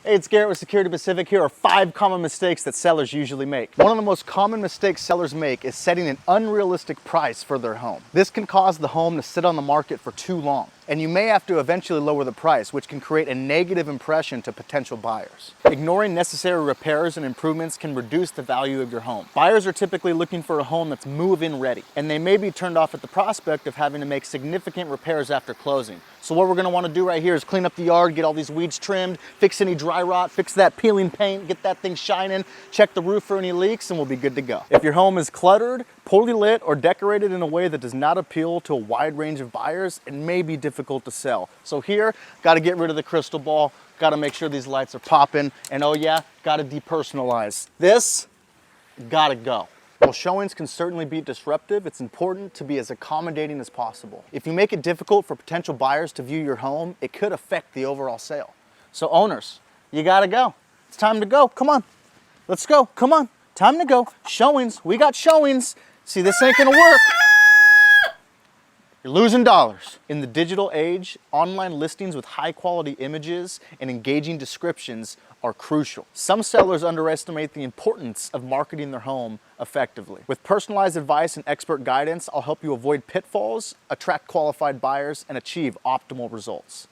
Hey, it's Garrett with Security Pacific. Here are 5 common mistakes that sellers usually make. One of the most common mistakes sellers make is setting an unrealistic price for their home. This can cause the home to sit on the market for too long, and you may have to eventually lower the price, which can create a negative impression to potential buyers. Ignoring necessary repairs and improvements can reduce the value of your home. Buyers are typically looking for a home that's move-in ready, and they may be turned off at the prospect of having to make significant repairs after closing. So what we're gonna wanna do right here is clean up the yard, get all these weeds trimmed, fix any dry rot, fix that peeling paint, get that thing shining, check the roof for any leaks, and we'll be good to go. If your home is cluttered, poorly lit, or decorated in a way that does not appeal to a wide range of buyers, it may be difficult to sell. So here, gotta get rid of the crystal ball, gotta make sure these lights are popping, and oh yeah, gotta depersonalize. This, gotta go. While showings can certainly be disruptive, it's important to be as accommodating as possible. If you make it difficult for potential buyers to view your home, it could affect the overall sale. So owners, you gotta go. It's time to go, come on. Let's go, come on, time to go. Showings, we got showings. See, this ain't gonna work. You're losing dollars. In the digital age, online listings with high quality images and engaging descriptions are crucial. Some sellers underestimate the importance of marketing their home effectively. With personalized advice and expert guidance, I'll help you avoid pitfalls, attract qualified buyers, and achieve optimal results.